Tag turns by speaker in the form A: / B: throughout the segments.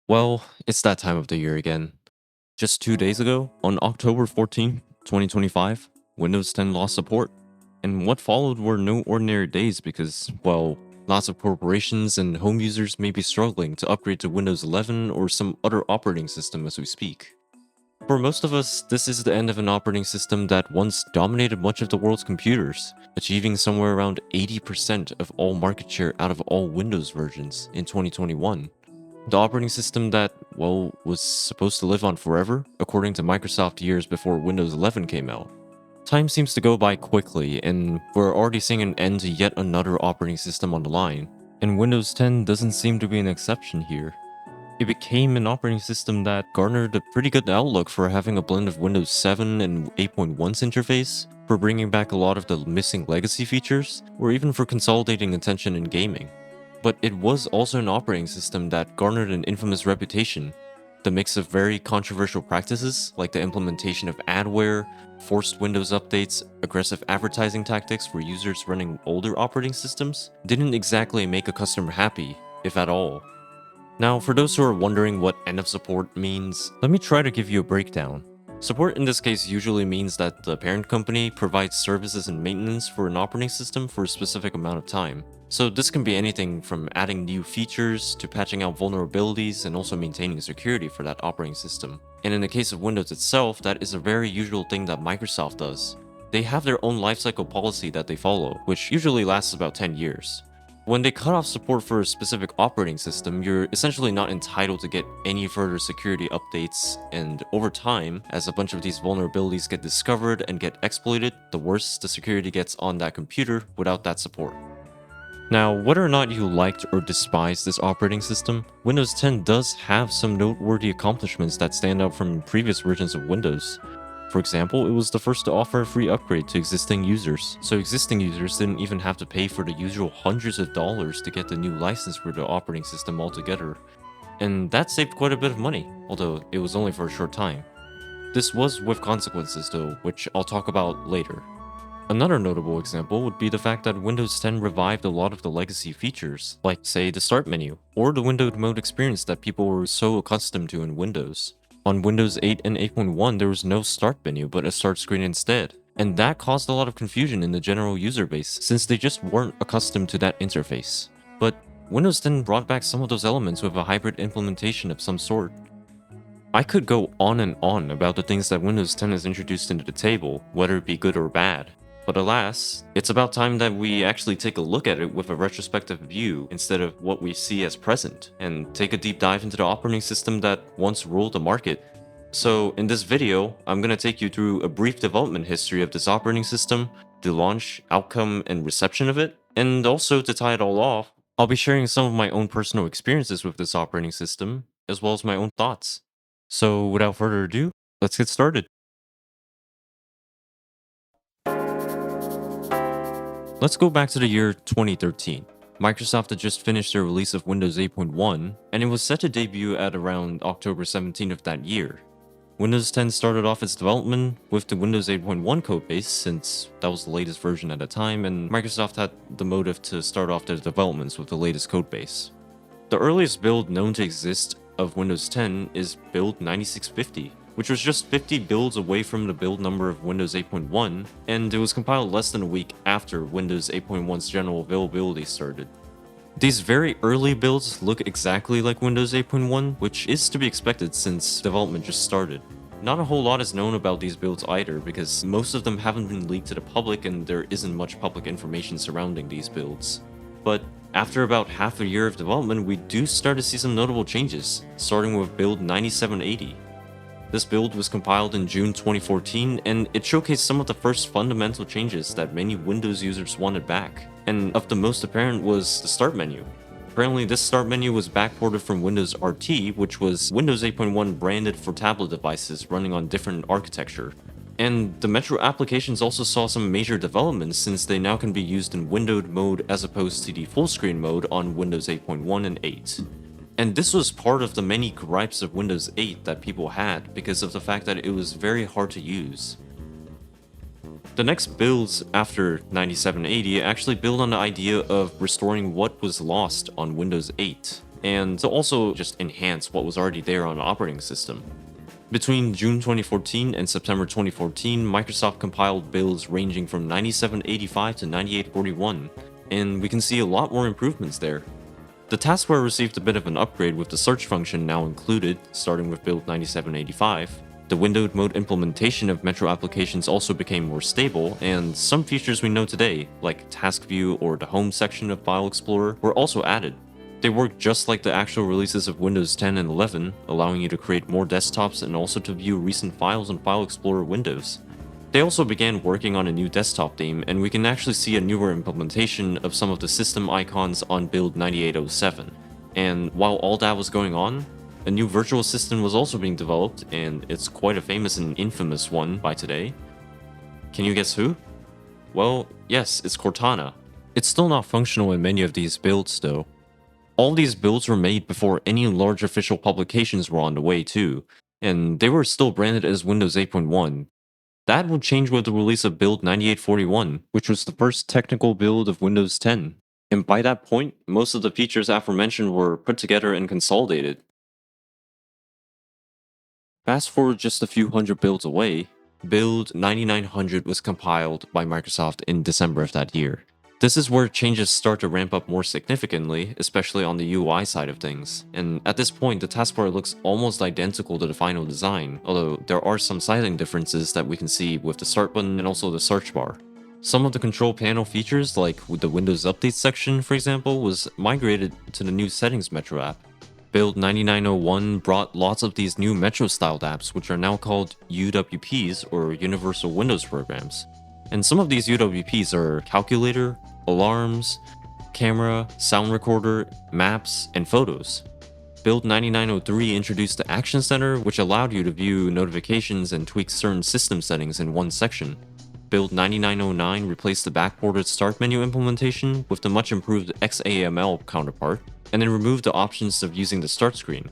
A: Well, it's that time of the year again. Just 2 days ago, on October 14th, 2025, Windows 10 lost support. And what followed were no ordinary days because, well, lots of corporations and home users may be struggling to upgrade to Windows 11 or some other operating system as we speak. For most of us, this is the end of an operating system that once dominated much of the world's computers, achieving somewhere around 80% of all market share out of all Windows versions in 2021. The operating system that, well, was supposed to live on forever, according to Microsoft years before Windows 11 came out. Time seems to go by quickly, and we're already seeing an end to yet another operating system on the line, and Windows 10 doesn't seem to be an exception here. It became an operating system that garnered a pretty good outlook for having a blend of Windows 7 and 8.1's interface, for bringing back a lot of the missing legacy features, or even for consolidating attention in gaming. But it was also an operating system that garnered an infamous reputation. The mix of very controversial practices, like the implementation of adware, forced Windows updates, aggressive advertising tactics for users running older operating systems, didn't exactly make a customer happy, if at all. Now, for those who are wondering what end of support means, let me try to give you a breakdown. Support in this case usually means that the parent company provides services and maintenance for an operating system for a specific amount of time. So this can be anything from adding new features to patching out vulnerabilities and also maintaining security for that operating system. And in the case of Windows itself, that is a very usual thing that Microsoft does. They have their own lifecycle policy that they follow, which usually lasts about 10 years. When they cut off support for a specific operating system, you're essentially not entitled to get any further security updates, and over time, as a bunch of these vulnerabilities get discovered and get exploited, the worse the security gets on that computer without that support. Now, whether or not you liked or despised this operating system, Windows 10 does have some noteworthy accomplishments that stand out from previous versions of Windows. For example, it was the first to offer a free upgrade to existing users, so existing users didn't even have to pay for the usual hundreds of dollars to get the new license for the operating system altogether. And that saved quite a bit of money, although it was only for a short time. This was with consequences though, which I'll talk about later. Another notable example would be the fact that Windows 10 revived a lot of the legacy features, like say the start menu, or the windowed mode experience that people were so accustomed to in Windows. On Windows 8 and 8.1 there was no start menu but a start screen instead, and that caused a lot of confusion in the general user base since they just weren't accustomed to that interface. But Windows 10 brought back some of those elements with a hybrid implementation of some sort. I could go on and on about the things that Windows 10 has introduced into the table, whether it be good or bad. But alas, it's about time that we actually take a look at it with a retrospective view instead of what we see as present, and take a deep dive into the operating system that once ruled the market. So in this video, I'm going to take you through a brief development history of this operating system, the launch, outcome, and reception of it, and also to tie it all off, I'll be sharing some of my own personal experiences with this operating system, as well as my own thoughts. So without further ado, let's get started. Let's go back to the year 2013. Microsoft had just finished their release of Windows 8.1, and it was set to debut at around October 17th of that year. Windows 10 started off its development with the Windows 8.1 codebase, since that was the latest version at the time, and Microsoft had the motive to start off their developments with the latest codebase. The earliest build known to exist of Windows 10 is build 9650, which was just 50 builds away from the build number of Windows 8.1, and it was compiled less than a week after Windows 8.1's general availability started. These very early builds look exactly like Windows 8.1, which is to be expected since development just started. Not a whole lot is known about these builds either, because most of them haven't been leaked to the public and there isn't much public information surrounding these builds. But after about half a year of development, we do start to see some notable changes, starting with build 9780. This build was compiled in June 2014, and it showcased some of the first fundamental changes that many Windows users wanted back, and of the most apparent was the start menu. Apparently, this start menu was backported from Windows RT, which was Windows 8.1 branded for tablet devices running on different architecture. And the Metro applications also saw some major developments since they now can be used in windowed mode as opposed to the full screen mode on Windows 8.1 and 8. And this was part of the many gripes of Windows 8 that people had because of the fact that it was very hard to use. The next builds after 9780 actually build on the idea of restoring what was lost on Windows 8, and to also just enhance what was already there on the operating system. Between June 2014 and September 2014, Microsoft compiled builds ranging from 9785 to 9841, and we can see a lot more improvements there. The taskbar received a bit of an upgrade with the search function now included, starting with build 9785. The windowed mode implementation of Metro applications also became more stable, and some features we know today, like Task View or the Home section of File Explorer, were also added. They work just like the actual releases of Windows 10 and 11, allowing you to create more desktops and also to view recent files on File Explorer windows. They also began working on a new desktop theme, and we can actually see a newer implementation of some of the system icons on build 9807. And while all that was going on, a new virtual assistant was also being developed, and it's quite a famous and infamous one by today. Can you guess who? Well, yes, it's Cortana. It's still not functional in many of these builds though. All these builds were made before any large official publications were on the way too, and they were still branded as Windows 8.1. That would change with the release of build 9841, which was the first technical build of Windows 10. And by that point, most of the features aforementioned were put together and consolidated. Fast forward just a few hundred builds away, build 9900 was compiled by Microsoft in December of that year. This is where changes start to ramp up more significantly, especially on the UI side of things. And at this point, the taskbar looks almost identical to the final design, although there are some sizing differences that we can see with the start button and also the search bar. Some of the control panel features, like with the Windows Update section for example, was migrated to the new Settings Metro app. Build 9901 brought lots of these new Metro-styled apps, which are now called UWPs, or Universal Windows Programs. And some of these UWPs are Calculator, Alarms, Camera, Sound Recorder, Maps, and Photos. Build 9903 introduced the Action Center, which allowed you to view notifications and tweak certain system settings in one section. Build 9909 replaced the backported Start menu implementation with the much improved XAML counterpart, and then removed the options of using the Start screen.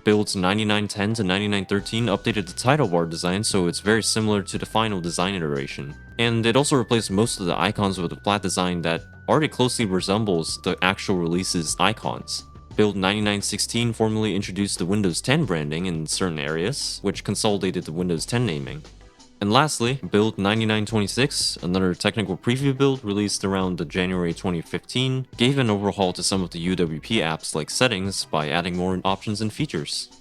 A: Builds 9910 to 9913 updated the title bar design so it's very similar to the final design iteration. And it also replaced most of the icons with a flat design that already closely resembles the actual release's icons. Build 9916 formally introduced the Windows 10 branding in certain areas, which consolidated the Windows 10 naming. And lastly, build 9926, another technical preview build released around the January 2015, gave an overhaul to some of the UWP apps like Settings by adding more options and features.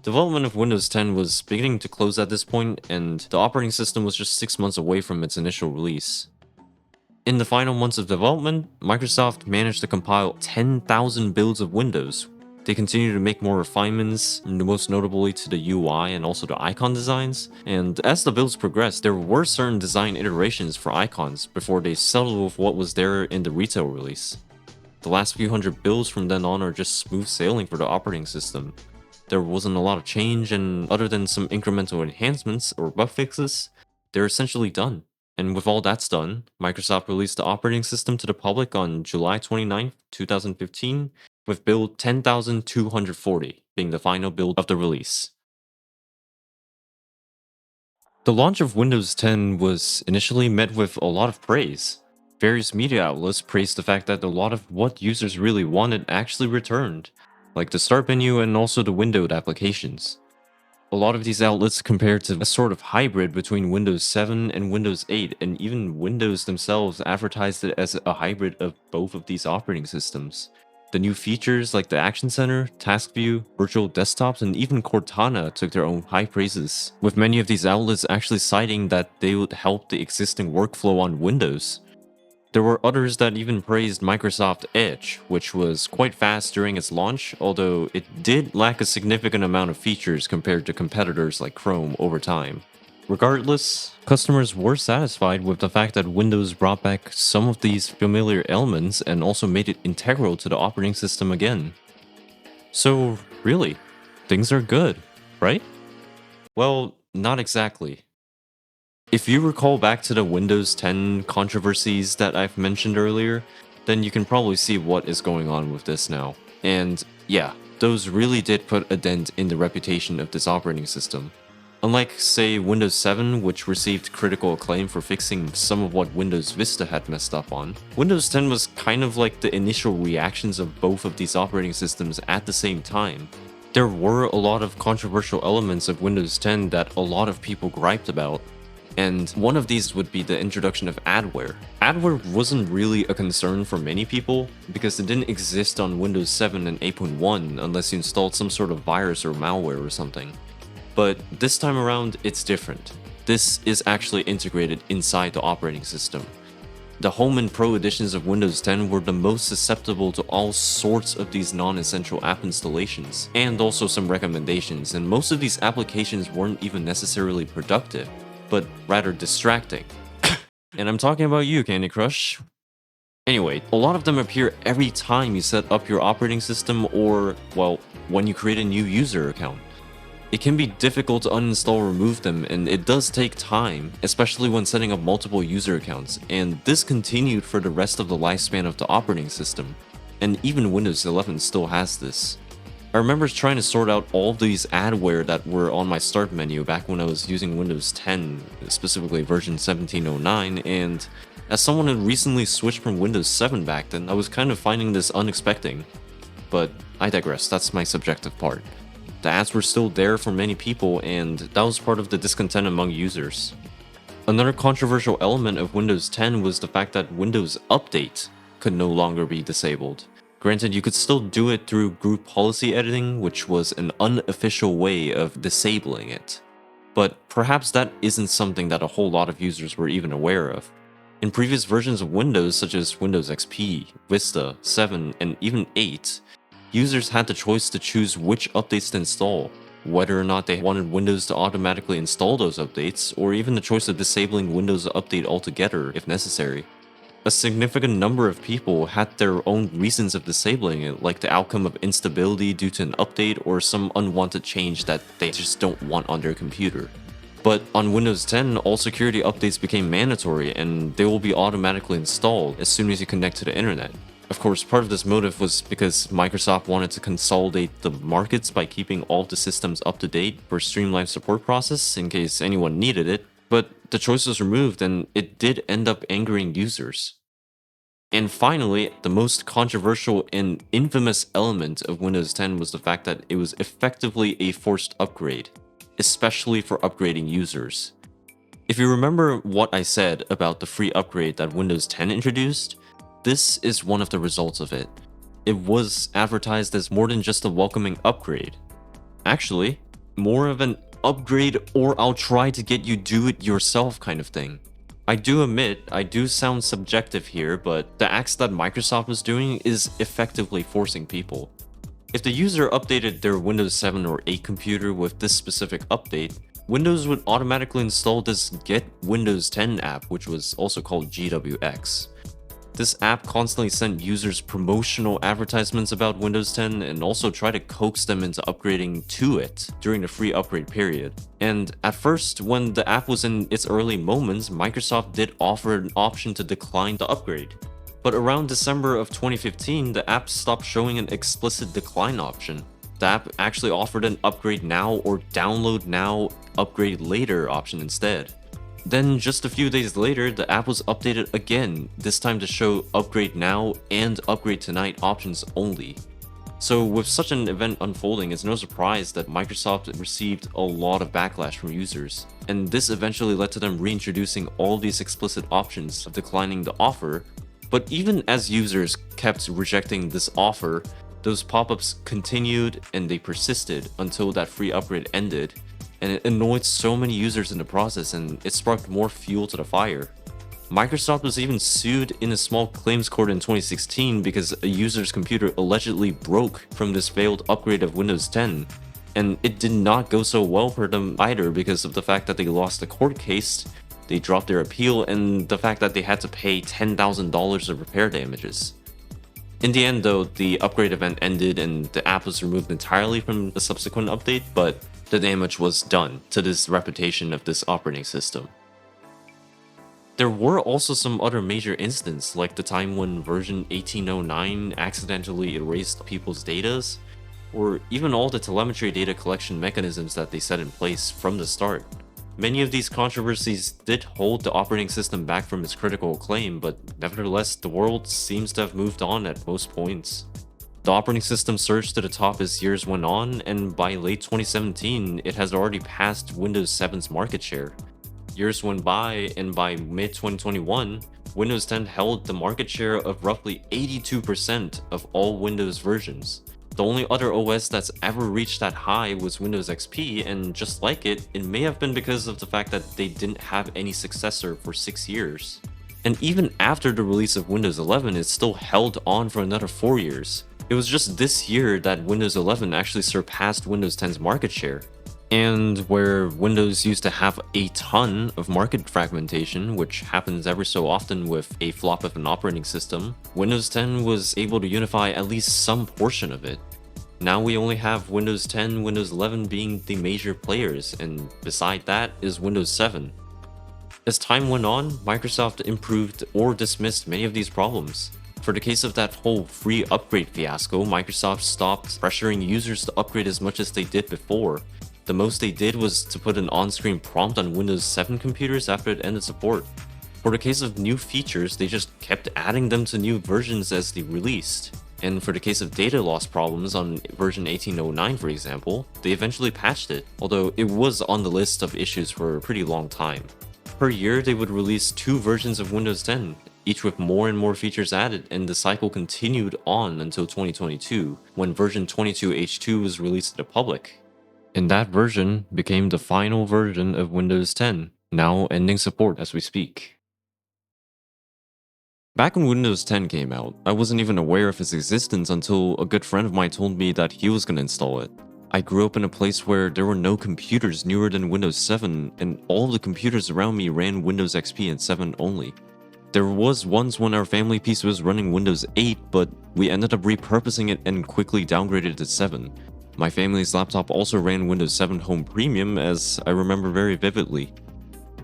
A: Development of Windows 10 was beginning to close at this point, and the operating system was just 6 months away from its initial release. In the final months of development, Microsoft managed to compile 10,000 builds of Windows. They continued to make more refinements, most notably to the UI and also the icon designs, and as the builds progressed, there were certain design iterations for icons before they settled with what was there in the retail release. The last few hundred builds from then on are just smooth sailing for the operating system. There wasn't a lot of change, and other than some incremental enhancements or bug fixes, they're essentially done. And with all that's done, Microsoft released the operating system to the public on July 29, 2015, with build 10,240 being the final build of the release. The launch of Windows 10 was initially met with a lot of praise. Various media outlets praised the fact that a lot of what users really wanted actually returned, like the start menu and also the windowed applications. A lot of these outlets compared to a sort of hybrid between Windows 7 and Windows 8, and even Windows themselves advertised it as a hybrid of both of these operating systems. The new features like the Action Center, Task View, virtual desktops, and even Cortana took their own high praises, with many of these outlets actually citing that they would help the existing workflow on Windows. There were others that even praised Microsoft Edge, which was quite fast during its launch, although it did lack a significant amount of features compared to competitors like Chrome over time. Regardless, customers were satisfied with the fact that Windows brought back some of these familiar elements and also made it integral to the operating system again. So, really, things are good, right? Well, not exactly. If you recall back to the Windows 10 controversies that I've mentioned earlier, then you can probably see what is going on with this now. And yeah, those really did put a dent in the reputation of this operating system. Unlike, say, Windows 7, which received critical acclaim for fixing some of what Windows Vista had messed up on, Windows 10 was kind of like the initial reactions of both of these operating systems at the same time. There were a lot of controversial elements of Windows 10 that a lot of people griped about, and one of these would be the introduction of adware. Adware wasn't really a concern for many people because it didn't exist on Windows 7 and 8.1 unless you installed some sort of virus or malware or something. But this time around, it's different. This is actually integrated inside the operating system. The Home and Pro editions of Windows 10 were the most susceptible to all sorts of these non-essential app installations, and also some recommendations, and most of these applications weren't even necessarily productive, but rather distracting. And I'm talking about you, Candy Crush. Anyway, a lot of them appear every time you set up your operating system or, well, when you create a new user account. It can be difficult to uninstall or remove them, and it does take time, especially when setting up multiple user accounts, and this continued for the rest of the lifespan of the operating system, and even Windows 11 still has this. I remember trying to sort out all these adware that were on my start menu back when I was using Windows 10, specifically version 1709, and as someone who recently switched from Windows 7 back then, I was kind of finding this unexpected. But I digress, that's my subjective part. The ads were still there for many people, and that was part of the discontent among users. Another controversial element of Windows 10 was the fact that Windows Update could no longer be disabled. Granted, you could still do it through group policy editing, which was an unofficial way of disabling it. But perhaps that isn't something that a whole lot of users were even aware of. In previous versions of Windows, such as Windows XP, Vista, 7, and even 8, users had the choice to choose which updates to install, whether or not they wanted Windows to automatically install those updates, or even the choice of disabling Windows Update altogether if necessary. A significant number of people had their own reasons of disabling it, like the outcome of instability due to an update or some unwanted change that they just don't want on their computer. But on Windows 10, all security updates became mandatory and they will be automatically installed as soon as you connect to the internet. Of course, part of this motive was because Microsoft wanted to consolidate the markets by keeping all the systems up to date for a streamlined support process in case anyone needed it, but the choice was removed and it did end up angering users. And finally, the most controversial and infamous element of Windows 10 was the fact that it was effectively a forced upgrade, especially for upgrading users. If you remember what I said about the free upgrade that Windows 10 introduced, this is one of the results of it. It was advertised as more than just a welcoming upgrade. Actually, more of an upgrade or I'll try to get you do it yourself kind of thing. I do admit, I do sound subjective here, but the acts that Microsoft was doing is effectively forcing people. If the user updated their Windows 7 or 8 computer with this specific update, Windows would automatically install this Get Windows 10 app, which was also called GWX. This app constantly sent users promotional advertisements about Windows 10 and also tried to coax them into upgrading to it during the free upgrade period. And at first, when the app was in its early moments, Microsoft did offer an option to decline the upgrade. But around December of 2015, the app stopped showing an explicit decline option. The app actually offered an upgrade now or download now, upgrade later option instead. Then just a few days later, the app was updated again, this time to show upgrade now and upgrade tonight options only. So with such an event unfolding, it's no surprise that Microsoft received a lot of backlash from users. And this eventually led to them reintroducing all these explicit options of declining the offer. But even as users kept rejecting this offer, those pop-ups continued and they persisted until that free upgrade ended. And it annoyed so many users in the process and it sparked more fuel to the fire. Microsoft was even sued in a small claims court in 2016 because a user's computer allegedly broke from this failed upgrade of Windows 10. And it did not go so well for them either because of the fact that they lost the court case, they dropped their appeal, and the fact that they had to pay $10,000 of repair damages. In the end though, the upgrade event ended and the app was removed entirely from the subsequent update, but the damage was done to this reputation of this operating system. There were also some other major incidents, like the time when version 1809 accidentally erased people's datas. or even all the telemetry data collection mechanisms that they set in place from the start. Many of these controversies did hold the operating system back from its critical acclaim, but nevertheless, the world seems to have moved on at most points. The operating system surged to the top as years went on, and by late 2017, it has already passed Windows 7's market share. Years went by, and by mid-2021, Windows 10 held the market share of roughly 82% of all Windows versions. The only other OS that's ever reached that high was Windows XP, and just like it may have been because of the fact that they didn't have any successor for 6 years. And even after the release of Windows 11, it still held on for another 4 years. It was just this year that Windows 11 actually surpassed Windows 10's market share. And where Windows used to have a ton of market fragmentation, which happens every so often with a flop of an operating system, Windows 10 was able to unify at least some portion of it. Now we only have Windows 10, Windows 11 being the major players, and beside that is Windows 7. As time went on, Microsoft improved or dismissed many of these problems. For the case of that whole free upgrade fiasco, Microsoft stopped pressuring users to upgrade as much as they did before. The most they did was to put an on-screen prompt on Windows 7 computers after it ended support. For the case of new features, they just kept adding them to new versions as they released. And for the case of data loss problems on version 1809, for example, they eventually patched it, although it was on the list of issues for a pretty long time. Per year, they would release 2 versions of Windows 10, each with more and more features added, and the cycle continued on until 2022, when version 22H2 was released to the public. And that version became the final version of Windows 10, now ending support as we speak. Back when Windows 10 came out, I wasn't even aware of its existence until a good friend of mine told me that he was going to install it. I grew up in a place where there were no computers newer than Windows 7, and all the computers around me ran Windows XP and 7 only. There was once when our family PC was running Windows 8, but we ended up repurposing it and quickly downgraded to 7. My family's laptop also ran Windows 7 Home Premium, as I remember very vividly.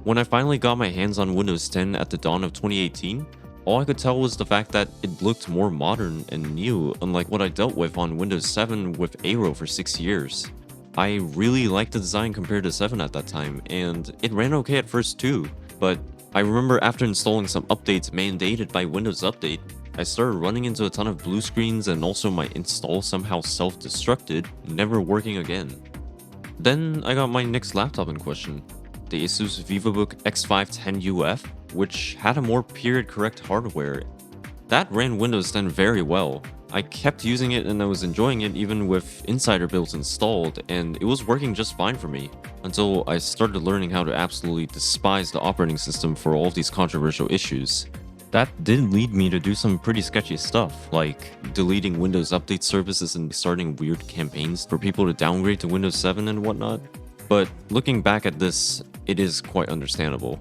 A: When I finally got my hands on Windows 10 at the dawn of 2018, all I could tell was the fact that it looked more modern and new, unlike what I dealt with on Windows 7 with Aero for 6 years. I really liked the design compared to 7 at that time, and it ran okay at first too, but I remember after installing some updates mandated by Windows Update, I started running into a ton of blue screens, and also my install somehow self-destructed, never working again. Then I got my next laptop in question, the Asus VivoBook X510UF, which had a more period-correct hardware. That ran Windows 10 very well. I kept using it and I was enjoying it even with insider builds installed, and it was working just fine for me, until I started learning how to absolutely despise the operating system for all of these controversial issues. That did lead me to do some pretty sketchy stuff, like deleting Windows Update services and starting weird campaigns for people to downgrade to Windows 7 and whatnot. But looking back at this, it is quite understandable.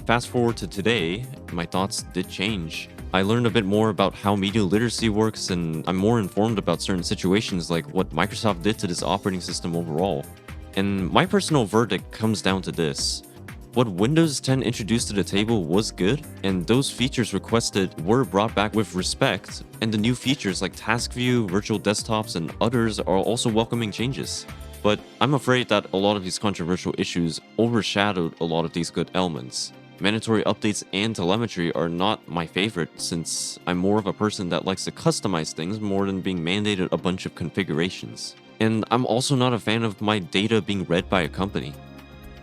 A: Fast forward to today, my thoughts did change. I learned a bit more about how media literacy works, and I'm more informed about certain situations like what Microsoft did to this operating system overall. And my personal verdict comes down to this. What Windows 10 introduced to the table was good, and those features requested were brought back with respect, and the new features like Task View, virtual desktops, and others are also welcoming changes. But I'm afraid that a lot of these controversial issues overshadowed a lot of these good elements. Mandatory updates and telemetry are not my favorite, since I'm more of a person that likes to customize things more than being mandated a bunch of configurations. And I'm also not a fan of my data being read by a company.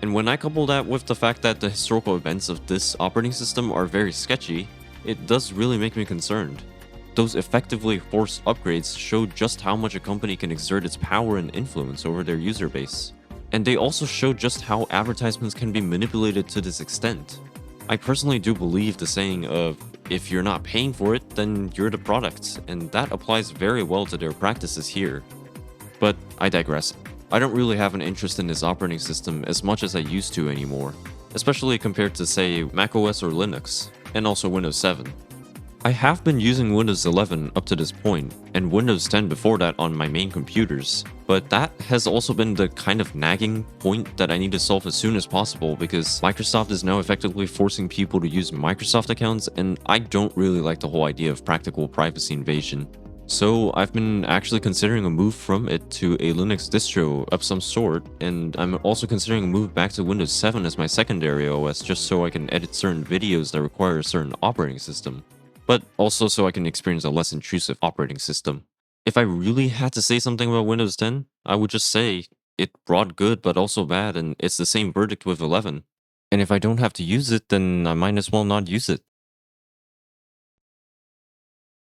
A: And when I couple that with the fact that the historical events of this operating system are very sketchy, it does really make me concerned. Those effectively forced upgrades show just how much a company can exert its power and influence over their user base. And they also show just how advertisements can be manipulated to this extent. I personally do believe the saying of, if you're not paying for it, then you're the product, and that applies very well to their practices here. But I digress. I don't really have an interest in this operating system as much as I used to anymore, especially compared to, say, macOS or Linux, and also Windows 7. I have been using Windows 11 up to this point, and Windows 10 before that on my main computers, but that has also been the kind of nagging point that I need to solve as soon as possible, because Microsoft is now effectively forcing people to use Microsoft accounts, and I don't really like the whole idea of practical privacy invasion. So I've been actually considering a move from it to a Linux distro of some sort, and I'm also considering a move back to Windows 7 as my secondary OS just so I can edit certain videos that require a certain operating system, but also so I can experience a less intrusive operating system. If I really had to say something about Windows 10, I would just say it brought good but also bad, and it's the same verdict with 11. And if I don't have to use it, then I might as well not use it.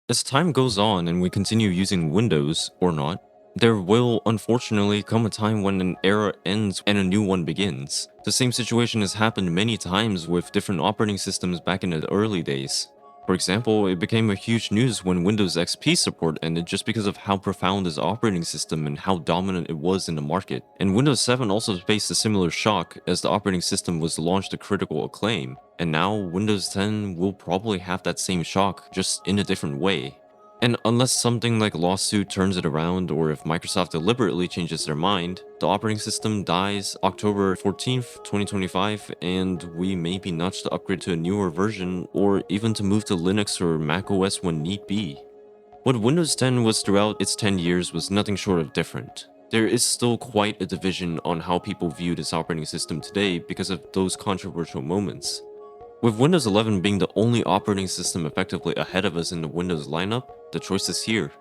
A: As time goes on and we continue using Windows, or not, there will unfortunately come a time when an era ends and a new one begins. The same situation has happened many times with different operating systems back in the early days. For example, it became a huge news when Windows XP support ended just because of how profound this operating system and how dominant it was in the market. And Windows 7 also faced a similar shock as the operating system was launched to critical acclaim. And now Windows 10 will probably have that same shock, just in a different way. And unless something like lawsuit turns it around, or if Microsoft deliberately changes their mind, the operating system dies October 14th, 2025, and we may be nudged to upgrade to a newer version, or even to move to Linux or macOS when need be. What Windows 10 was throughout its 10 years was nothing short of different. There is still quite a division on how people view this operating system today because of those controversial moments. With Windows 11 being the only operating system effectively ahead of us in the Windows lineup, the choice is here.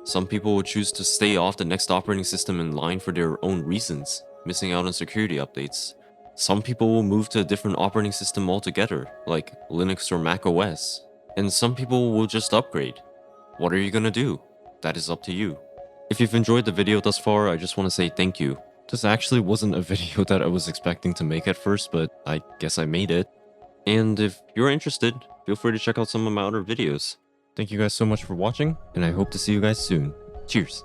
A: Some people will choose to stay off the next operating system in line for their own reasons, missing out on security updates. Some people will move to a different operating system altogether, like Linux or Mac OS. And some people will just upgrade. What are you gonna do? That is up to you. If you've enjoyed the video thus far, I just want to say thank you. This actually wasn't a video that I was expecting to make at first, but I guess I made it. And if you're interested, feel free to check out some of my other videos. Thank you guys so much for watching, and I hope to see you guys soon. Cheers!